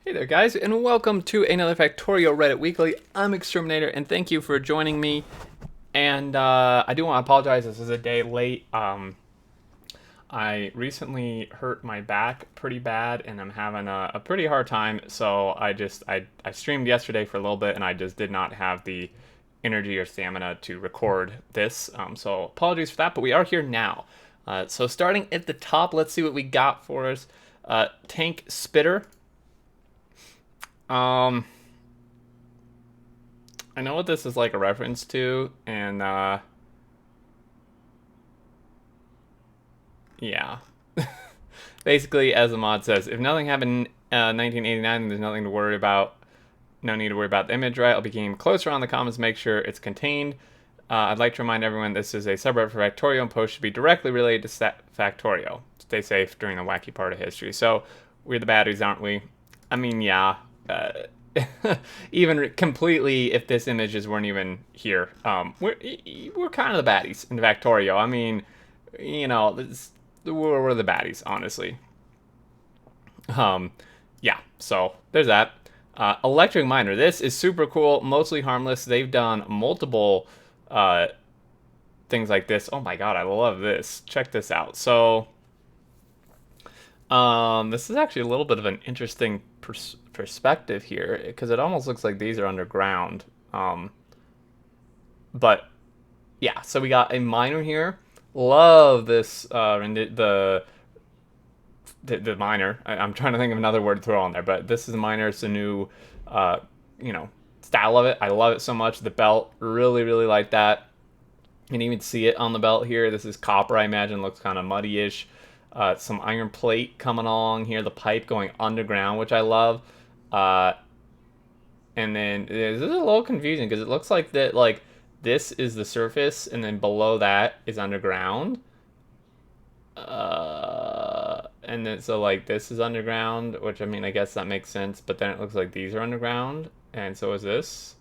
Hey there, guys, and welcome to another Factorio Reddit Weekly. I'm Exterminator, and thank you for joining me. And I do want to apologize. This is a day late. I recently hurt my back pretty bad, and I'm having a pretty hard time. So I streamed yesterday for a little bit, and I just did not have the energy or stamina to record this. So apologies for that, but we are here now. So starting at the top, let's see what we got for us. Tank Spitter. Um, I know what this is like a reference to, and yeah. Basically, as the mod says, if nothing happened in 1989, then there's nothing to worry about. No need to worry about the image, right? I'll be getting closer on the comments, make sure it's contained. I'd like to remind everyone this is a subreddit for Factorio, and posts should be directly related to Factorio. Stay safe during the wacky part of history. So, we're the baddies, aren't we? I mean, yeah. Uh, Even completely, if this images weren't even here, we're kind of the baddies in Factorio. I mean, we're the baddies, honestly. Um, yeah. So there's that. Electric miner. This is super cool. Mostly harmless. They've done multiple uh, things like this. Oh my god, I love this. Check this out. So this is actually a little bit of an interesting perspective here because it almost looks like these are underground. But yeah, so we got a miner here. Love this the miner. I'm trying to think of another word to throw on there, but this is the miner. It's a new, uh, you know, style of it. I love it so much. The belt, really, really like that. You can even see it on the belt here. This is copper, I imagine. Looks kind of muddy-ish. Some iron plate coming along here. The pipe going underground, which I love. Uh, and then this is a little confusing because it looks like that this is the surface, and then below that is underground. And then so like this is underground, which I mean I guess that makes sense. But then it looks like these are underground, and so is this.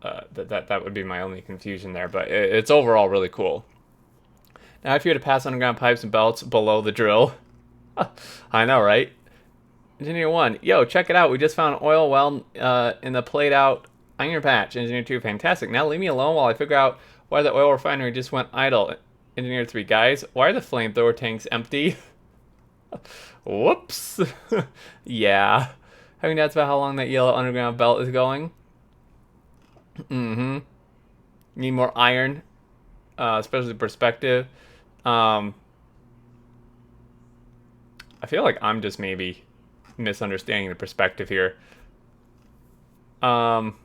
That would be my only confusion there, but it's overall really cool. Now, if you were to pass underground pipes and belts below the drill, I know, right? Engineer 1, yo, check it out. We just found an oil well in the played out iron patch. Engineer 2, fantastic. Now leave me alone while I figure out why the oil refinery just went idle. Engineer 3, guys, why are the flamethrower tanks empty? Whoops. Yeah. Having doubts about how long that yellow underground belt is going? Mm-hmm. Need more iron, especially perspective. Um, I feel like I'm just maybe misunderstanding the perspective here. Um,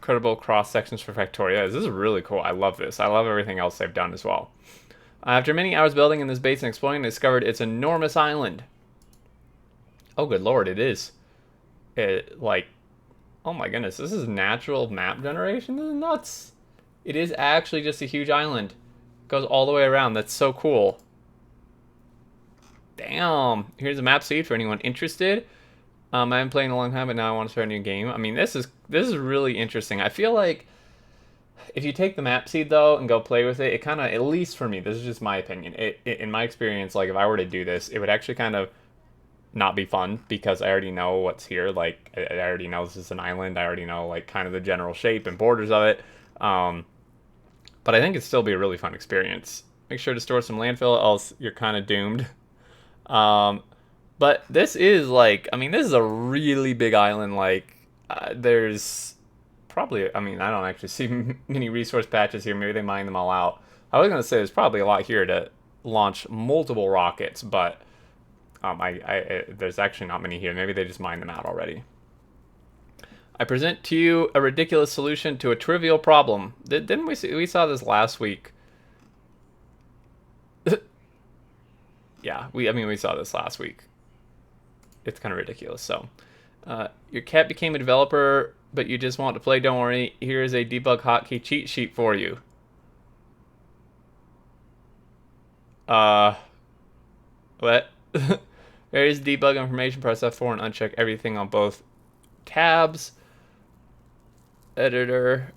Credible cross sections for Factoria. This is really cool. I love this. I love everything else they've done as well. After many hours building in this base and exploring, I discovered its enormous island. Oh, good lord, it is. Oh my goodness, this is natural map generation? This is nuts. It is actually just a huge island. It goes all the way around. That's so cool. Damn. Here's a map seed for anyone interested. I haven't played in a long time, but now I want to start a new game. I mean, this is really interesting. I feel like if you take the map seed though and go play with it, it kind of, at least for me, this is just my opinion. In my experience, like if I were to do this, it would actually kind of not be fun because I already know what's here. Like I already know this is an island. I already know like kind of the general shape and borders of it. But I think it'd still be a really fun experience. Make sure to store some landfill, else you're kind of doomed. Um, but this is like, I mean, this is a really big island. Like, there's probably, I mean, I don't actually see many resource patches here. Maybe they mine them all out. I was gonna say there's probably a lot here to launch multiple rockets, but there's actually not many here. Maybe they just mined them out already. I present to you a ridiculous solution to a trivial problem. Didn't we saw this last week? Yeah, we saw this last week. It's kind of ridiculous. So, your cat became a developer, but you just want to play. Don't worry. Here's a debug hotkey cheat sheet for you. Uh, what? There's debug information. Press F4 and uncheck everything on both tabs. Editor.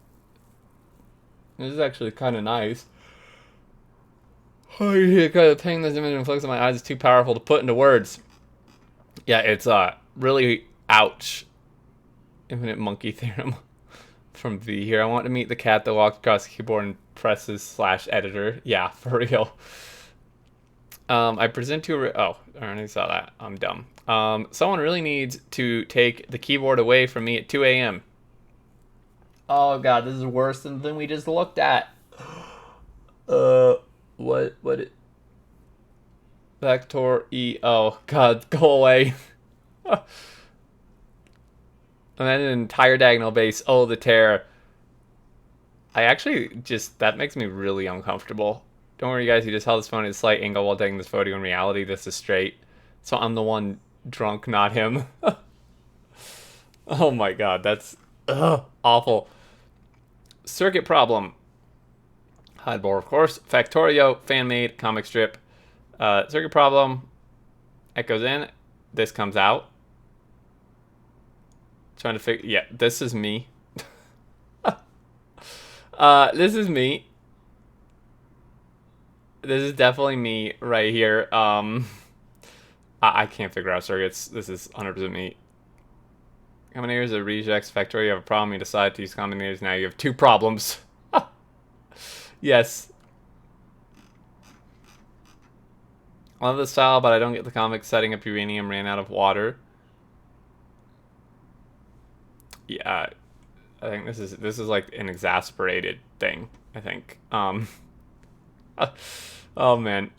This is actually kind of nice. Oh, yeah, the pain this image inflicts on my eyes is too powerful to put into words. Yeah, it's really ouch. Infinite monkey theorem from V here. I want to meet the cat that walks across the keyboard and presses /editor. Yeah, for real. I present to oh, I already saw that. I'm dumb. Someone really needs to take the keyboard away from me at 2 a.m. Oh god, this is worse than we just looked at. What it? Factorio. Oh god, go away. And then an entire diagonal base. Oh, the tear. I actually just, that makes me really uncomfortable. Don't worry, guys. You just held this phone at a slight angle while taking this photo. In reality, this is straight. So I'm the one drunk, not him. Oh my god, that's awful. Circuit problem. Hideboard, of course. Factorio, fan-made, comic strip. Circuit problem. It goes in. This comes out. Trying to figure... Yeah, this is me. This is me. This is definitely me right here. I can't figure out circuits. This is 100% me. Combinators are rejects. Factorio, you have a problem. You decide to use combinators. Now you have 2 problems. Yes. I love this style, but I don't get the comic. Setting up uranium ran out of water. Yeah, I think this is like an exasperated thing. I think. Oh man,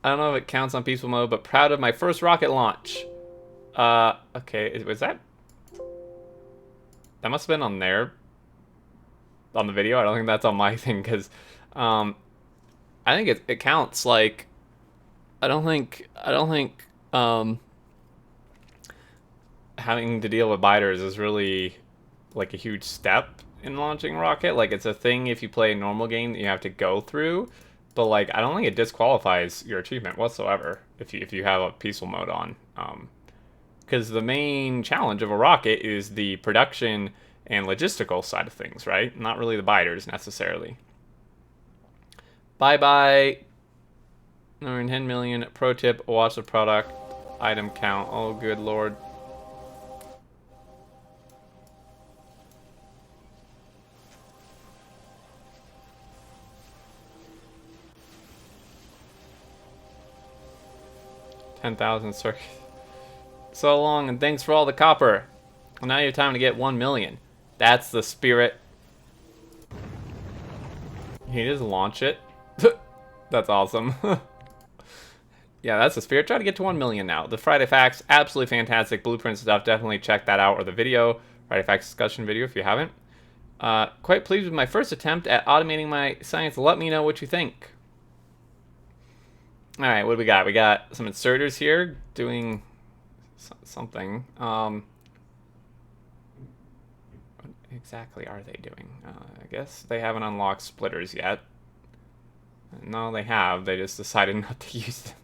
I don't know if it counts on peaceful mode, but proud of my first rocket launch. Okay, was that? That must have been on there. On the video, I don't think that's on my thing because, I think it counts. Like, I don't think having to deal with biters is really like a huge step in launching rocket. Like, it's a thing if you play a normal game that you have to go through, but like I don't think it disqualifies your achievement whatsoever if you have a peaceful mode on, because the main challenge of a rocket is the production and logistical side of things, right? Not really the biters necessarily. Bye bye. 10 million. Pro tip: watch the product item count. Oh good lord. $10,000 circuit. So long, and thanks for all the copper. Well, now you have time to get 1 million. That's the spirit. He just launch it. That's awesome. Yeah, that's the spirit. Try to get to 1 million now. The Friday Facts, absolutely fantastic. Blueprint stuff, definitely check that out, or the video. Friday Facts discussion video if you haven't. Quite pleased with my first attempt at automating my science. Let me know what you think. Alright, what do we got? We got some inserters here doing something. What exactly are they doing? I guess they haven't unlocked splitters yet. No, they have. They just decided not to use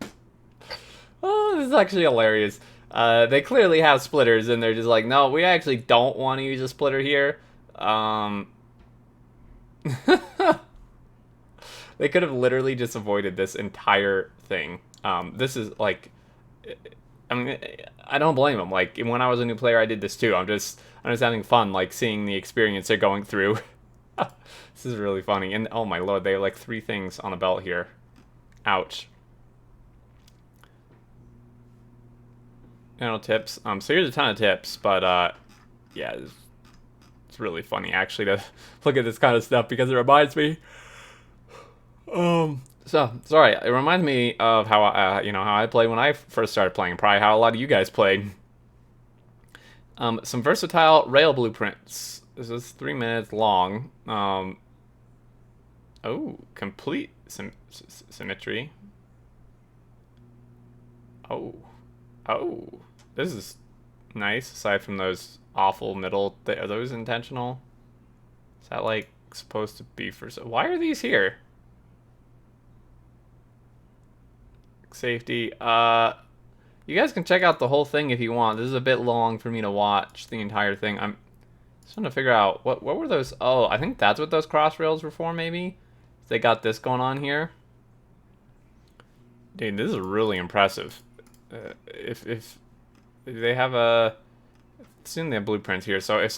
them. Oh, this is actually hilarious. They clearly have splitters, and they're just like, no, we actually don't want to use a splitter here. They could have literally just avoided this entire thing. This is like, I mean, I don't blame them. Like, when I was a new player, I did this too. I'm just having fun, like, seeing the experience they're going through. This is really funny. And oh my lord, they have like 3 things on a belt here. Ouch. Tips. So here's a ton of tips, but yeah, it's really funny actually to look at this kind of stuff because it reminds me. So sorry, it reminds me of how how I played when I first started playing. Probably how a lot of you guys played. Some versatile rail blueprints. This is 3 minutes long. Oh, complete symmetry. Oh, this is nice. Aside from those awful middle, are those intentional? Is that like supposed to be for? Why are these here? Safety. You guys can check out the whole thing if you want. This is a bit long for me to watch the entire thing. I'm just trying to figure out what were those. Oh, I think that's what those cross rails were for. Maybe they got this going on here. Dude, this is really impressive. If they have a, assume they have blueprints here. So if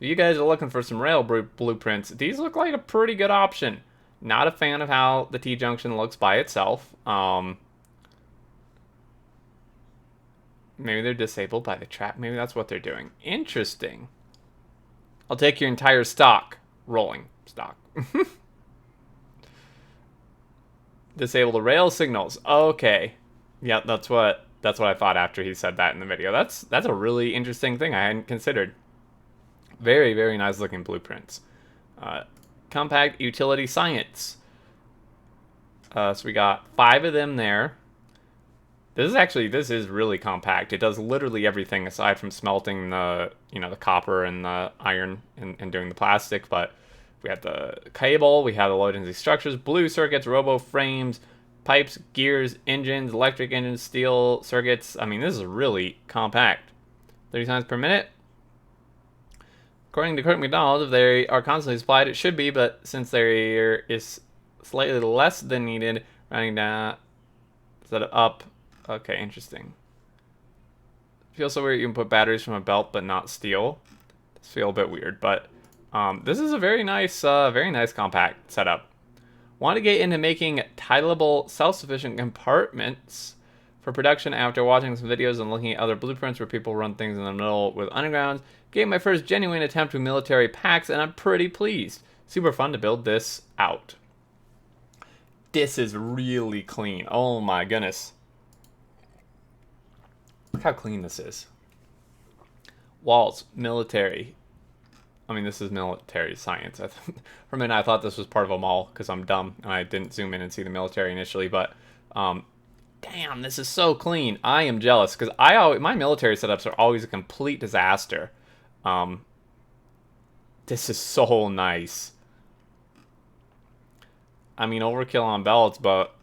you guys are looking for some rail blueprints, these look like a pretty good option. Not a fan of how the T-junction looks by itself. Maybe they're disabled by the trap. Maybe that's what they're doing. Interesting. I'll take your entire stock. Rolling stock. Disable the rail signals. Okay. Yeah, that's what I thought after he said that in the video. That's a really interesting thing I hadn't considered. Very, very nice looking blueprints. Compact utility science. So we got 5 of them there. This is really compact. It does literally everything aside from smelting the copper and the iron and doing the plastic. But we have the cable, we have the low density structures, blue circuits, robo frames, pipes, gears, engines, electric engines, steel circuits. I mean, this is really compact. 30 times per minute. According to Kirk McDonald, if they are constantly supplied, it should be, but since there is slightly less than needed, running down, set it up. Okay, interesting. Feels so weird you can put batteries from a belt but not steel. Does feel a bit weird, but this is a very nice compact setup. Want to get into making titleable, self-sufficient compartments for production after watching some videos and looking at other blueprints where people run things in the middle with undergrounds. Gave my first genuine attempt with military packs, and I'm pretty pleased. Super fun to build this out. This is really clean. Oh my goodness. Look how clean this is. Walls, military. I mean, this is military science. For a minute, I thought this was part of a mall because I'm dumb and I didn't zoom in and see the military initially. But damn, this is so clean. I am jealous because my military setups are always a complete disaster. This is so nice. I mean, overkill on belts, but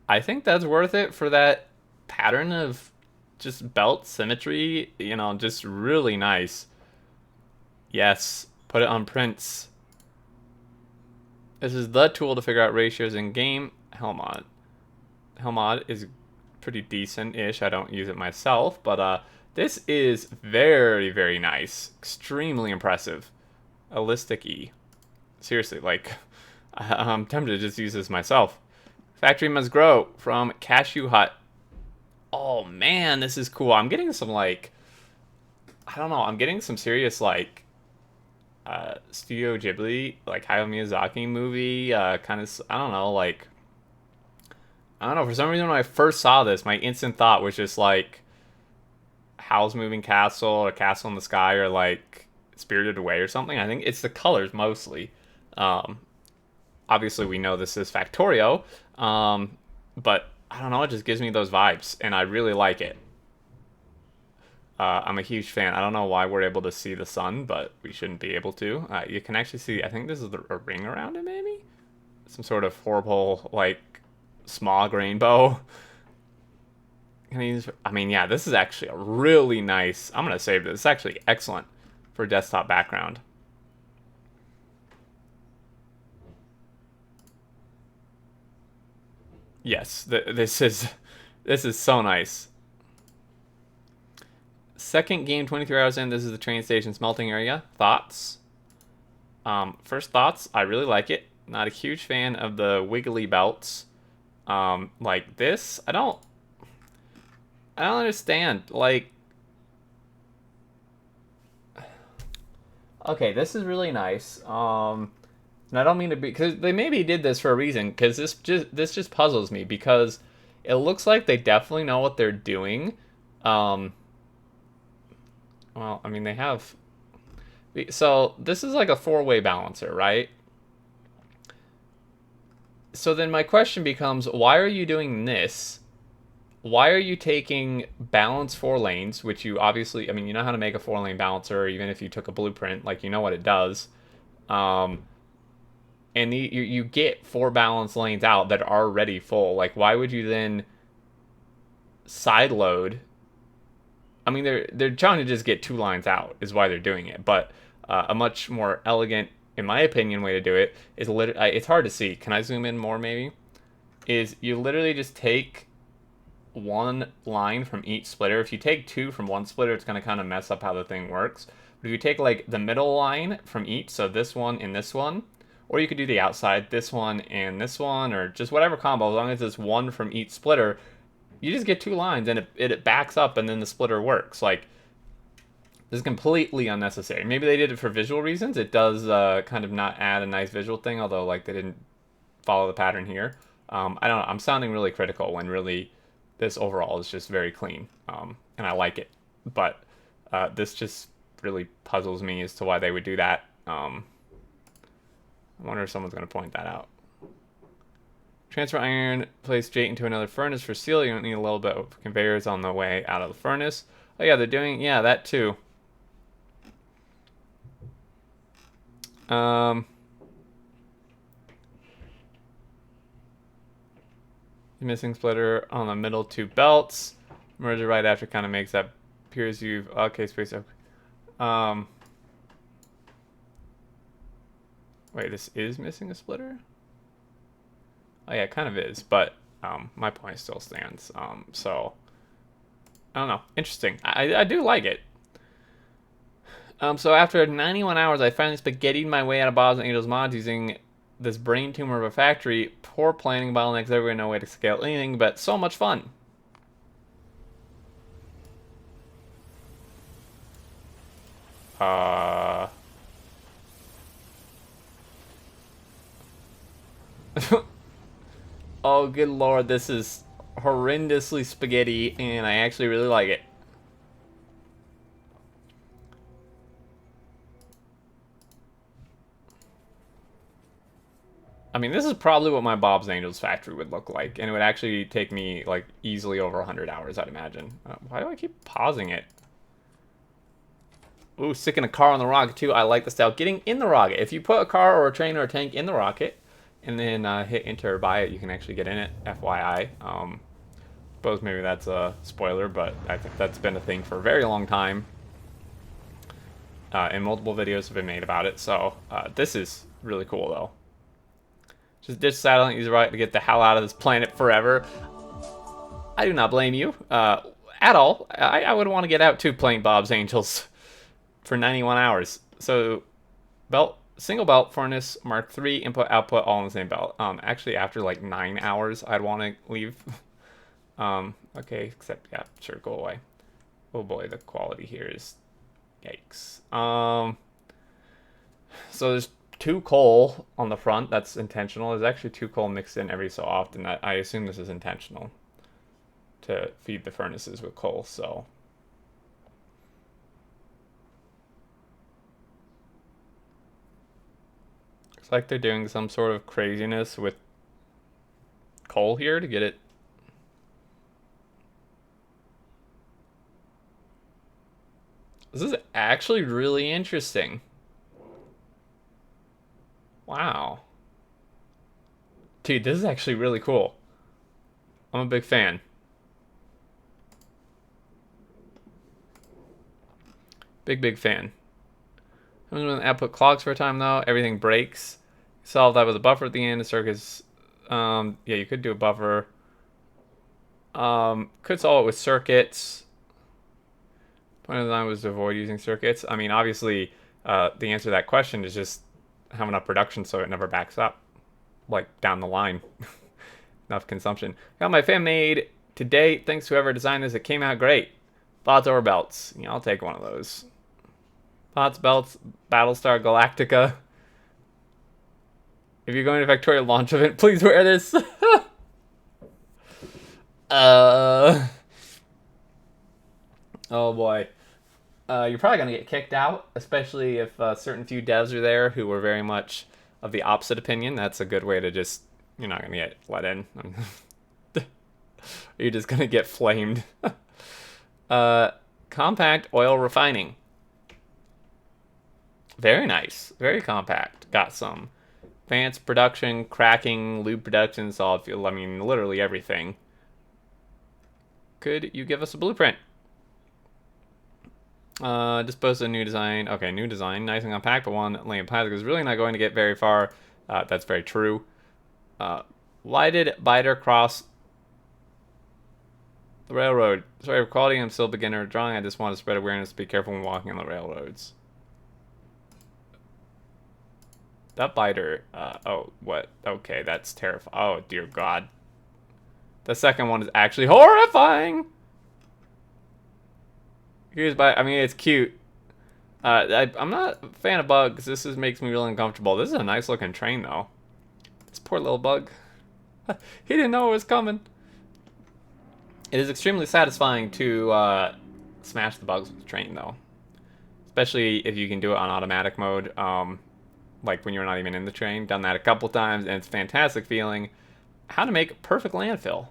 I think that's worth it for that pattern of just belt symmetry, just really nice. Yes, put it on prints. This is the tool to figure out ratios in game. Helmod. Helmod is pretty decent-ish. I don't use it myself, but this is very, very nice. Extremely impressive. Elastic E. Seriously, like, I'm tempted to just use this myself. Factory must grow from Cashew Hut. Oh man, this is cool. I'm getting some I don't know, I'm getting some serious Studio Ghibli, like Hayao Miyazaki movie, kind of, I don't know, for some reason when I first saw this, my instant thought was just Howl's Moving Castle or Castle in the Sky or Spirited Away or something. I think it's the colors mostly. Obviously we know this is Factorio, but I don't know, it just gives me those vibes, and I really like it. I'm a huge fan. I don't know why we're able to see the sun, but we shouldn't be able to. You can actually see, I think this is a ring around it, maybe? Some sort of horrible, smog rainbow. I mean, yeah, this is actually a really nice, I'm going to save this. It's actually excellent for desktop background. Yes, this is so nice. Second game, 23 hours in. This is the train station smelting area. Thoughts? First thoughts, I really like it. Not a huge fan of the wiggly belts. Like this, I don't understand. Okay, this is really nice. And I don't mean to be, because they maybe did this for a reason, because this just puzzles me, because it looks like they definitely know what they're doing. Well, I mean, they have, so this is like a 4-way balancer, right? So then my question becomes, why are you doing this? Why are you taking balance 4 lanes, which you obviously, I mean, you know how to make a 4-lane balancer, even if you took a blueprint, you know what it does. And you get 4 balance lanes out that are already full. Why would you then side load? I mean, they're trying to just get 2 lines out is why they're doing it. But a much more elegant, in my opinion, way to do it is it's hard to see. Can I zoom in more, maybe? is you literally just take one line from each splitter. If you take two from one splitter, it's going to kind of mess up how the thing works. But if you take like the middle line from each, so this one and this one, or you could do the outside, this one and this one, or just whatever combo, as long as it's one from each splitter, you just get two lines and it backs up and then the splitter works. Like, this is completely unnecessary. Maybe they did it for visual reasons. It does kind of not add a nice visual thing, although like they didn't follow the pattern here. I don't know. I'm sounding really critical when really this overall is just very clean, and I like it. But this just really puzzles me as to why they would do that. I wonder if someone's going to point that out. Transfer iron, place straight into another furnace for steel. You don't need a little bit of conveyors on the way out of the furnace. Oh yeah, they're doing, yeah, that too. Missing splitter on the middle two belts. Merger right after kind of makes that appears you've, okay, space up. Wait, this is missing a splitter? Oh yeah, it kind of is, but my point still stands. So I don't know. Interesting. I do like it. So after 91 hours, I finally spaghettied my way out of Bob's and Angel's mods using this brain tumor of a factory. Poor planning, bottlenecks everywhere, no way to scale anything, but so much fun. Oh, good lord, this is horrendously spaghetti, and I actually really like it. I mean, this is probably what my Bob's Angels factory would look like, and it would actually take me, like, easily over 100 hours, I'd imagine. Why do I keep pausing it? Ooh, sticking a car on the rocket, too. I like the style. Getting in the rocket. If you put a car or a train or a tank in the rocket, and then hit enter or buy it, you can actually get in it, FYI. Suppose maybe that's a spoiler, but I think that's been a thing for a very long time. And multiple videos have been made about it, so this is really cool, though. Just ditch satellite, use the rocket to get the hell out of this planet forever. I do not blame you at all. I would want to get out too playing Bob's Angels for 91 hours. So, belt, single belt, furnace, Mark III, input, output, all in the same belt. Actually, after like 9 hours, I'd want to leave. Okay, except, yeah, sure, go away. Oh boy, the quality here is yikes. So there's 2 coal on the front. That's intentional. There's actually 2 coal mixed in every so often. I assume this is intentional to feed the furnaces with coal. So looks like they're doing some sort of craziness with coal here to get it. This is actually really interesting. Wow. Dude, this is actually really cool. I'm a big fan. Big fan. I'm when the output clogs for a time though. Everything breaks. Solve that with a buffer at the end. The circuits. Yeah, you could do a buffer. Could solve it with circuits. Point of the design was to avoid using circuits. I mean, obviously, the answer to that question is just have enough production so it never backs up, like down the line. Enough consumption. Got my fan made today. Thanks to whoever designed this. It came out great. Bots or belts. Yeah, I'll take one of those. Bots, belts, Battlestar Galactica. If you're going to Factorio launch event, please wear this. Oh boy. You're probably going to get kicked out, especially if certain few devs are there who were very much of the opposite opinion. That's a good way to just, you're not going to get let in. You're just going to get flamed. Compact oil refining. Very nice. Very compact. Got some advanced production, cracking, lube production, solid fuel. I mean, literally everything. Could you give us a blueprint? Dispose of a new design. Okay, new design. Nice and compact, but one laying plastic is really not going to get very far. That's very true. Why did Biter cross the railroad? Sorry for quality, I'm still a beginner at drawing. I just want to spread awareness to be careful when walking on the railroads. That Biter, oh, what? Okay, that's terrifying. Oh, dear God. The second one is actually horrifying! Here's I mean, it's cute. I'm not a fan of bugs. This makes me really uncomfortable. This is a nice looking train, though. This poor little bug. He didn't know it was coming. It is extremely satisfying to smash the bugs with the train, though. Especially if you can do it on automatic mode. Like when you're not even in the train. Done that a couple times, and it's a fantastic feeling. How to make perfect landfill.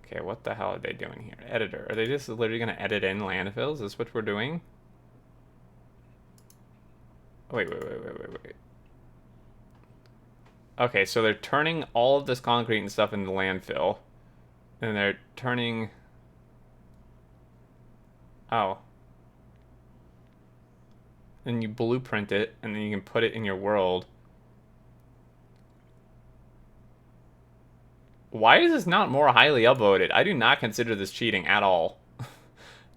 Okay, what the hell are they doing here? Editor. Are they just literally going to edit in landfills? Is this what we're doing? Wait. Okay, so they're turning all of this concrete and stuff into landfill. And they're turning... Oh. Then you blueprint it, and then you can put it in your world. Why is this not more highly upvoted? I do not consider this cheating at all.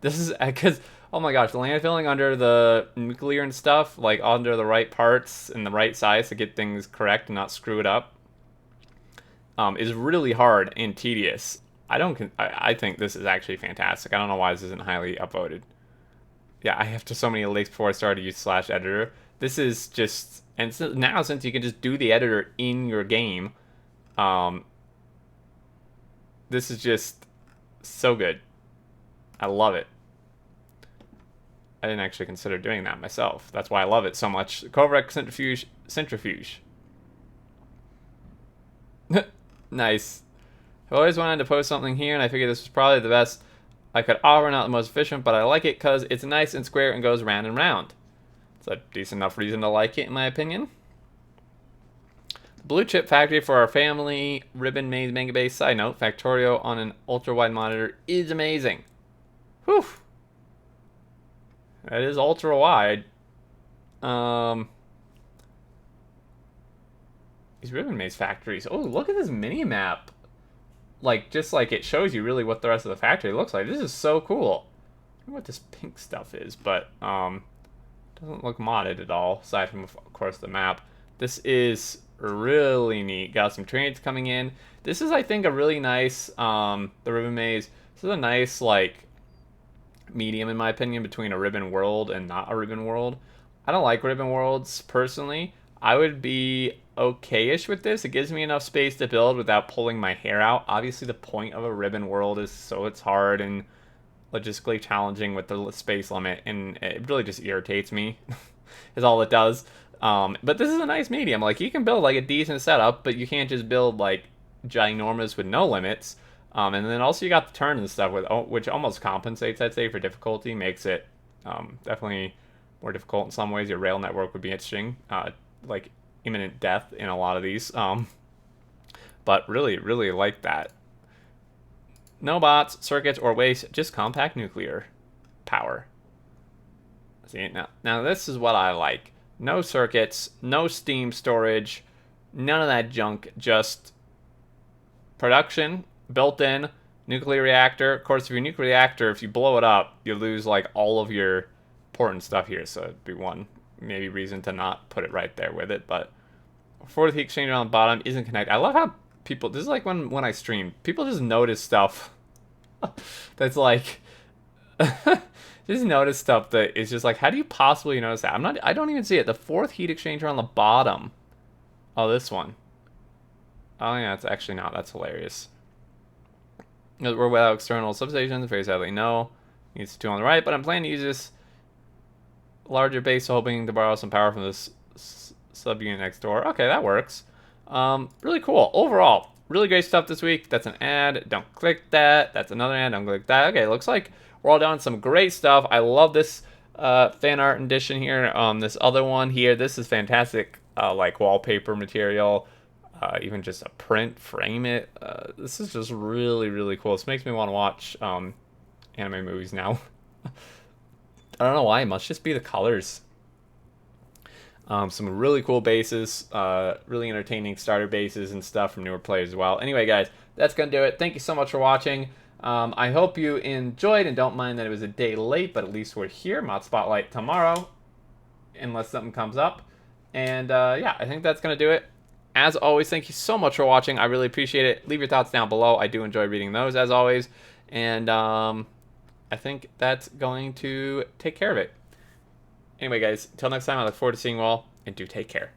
This is because, oh my gosh, landfilling under the nuclear and stuff, like under the right parts and the right size to get things correct and not screw it up, is really hard and tedious. I think this is actually fantastic. I don't know why this isn't highly upvoted. Yeah, I have to so many links before I started to use /editor. This is just, and so now since you can just do the editor in your game, this is just so good. I love it. I didn't actually consider doing that myself. That's why I love it so much. Correct centrifuge. Nice. I always wanted to post something here, and I figured this was probably the best I could offer, not the most efficient, but I like it because it's nice and square and goes round and round. It's a decent enough reason to like it, in my opinion. Blue chip factory for our family. Ribbon maze mega base. Side note, Factorio on an ultra wide monitor is amazing. Whew. That is ultra wide. These ribbon maze factories. Oh, look at this mini map. Like, just like it shows you really what the rest of the factory looks like. This is so cool. I don't know what this pink stuff is, but doesn't look modded at all, aside from, of course, the map. This is really neat. Got some trains coming in. This is, I think, a really nice, the ribbon maze. This is a nice, like, medium, in my opinion, between a ribbon world and not a ribbon world. I don't like ribbon worlds, personally. I would be okay-ish with this. It gives me enough space to build without pulling my hair out. Obviously, the point of a ribbon world is so it's hard and logistically challenging with the space limit, and it really just irritates me, is all it does. But this is a nice medium. Like, you can build, like, a decent setup, but you can't just build, like, ginormous with no limits. And then also you got the turn and stuff, with which almost compensates, I'd say, for difficulty. Makes it definitely more difficult in some ways. Your rail network would be interesting. Like, imminent death in a lot of these. But really, really like that. No bots, circuits, or waste, just compact nuclear power. See, now this is what I like. No circuits, no steam storage, none of that junk, just production, built-in, nuclear reactor. Of course, if your nuclear reactor, if you blow it up, you lose, like, all of your important stuff here, so it'd be one, maybe, reason to not put it right there with it, but fourth heat exchanger on the bottom isn't connected. I love how people, this is like when I stream, people just notice stuff that's like, just notice stuff that is just like, how do you possibly notice that? I don't even see it. The fourth heat exchanger on the bottom. Oh, this one. Oh yeah, it's actually not. That's hilarious. We're without external substations. Very sadly, no. Needs two on the right, but I'm planning to use this larger base, hoping to borrow some power from this subunit next door. Okay, that works. Really cool. Overall, really great stuff this week. That's an ad. Don't click that. That's another ad. Don't click that. Okay, looks like we're all doing some great stuff. I love this fan art edition here. This other one here. This is fantastic. Like wallpaper material. Even just a print, frame it. This is just really, really cool. This makes me want to watch anime movies now. I don't know why. It must just be the colors. Some really cool bases, really entertaining starter bases and stuff from newer players as well. Anyway, guys, that's going to do it. Thank you so much for watching. I hope you enjoyed and don't mind that it was a day late, but at least we're here. Mod Spotlight tomorrow, unless something comes up. And yeah, I think that's going to do it. As always, thank you so much for watching. I really appreciate it. Leave your thoughts down below. I do enjoy reading those, as always. And I think that's going to take care of it. Anyway, guys, until next time, I look forward to seeing you all, and do take care.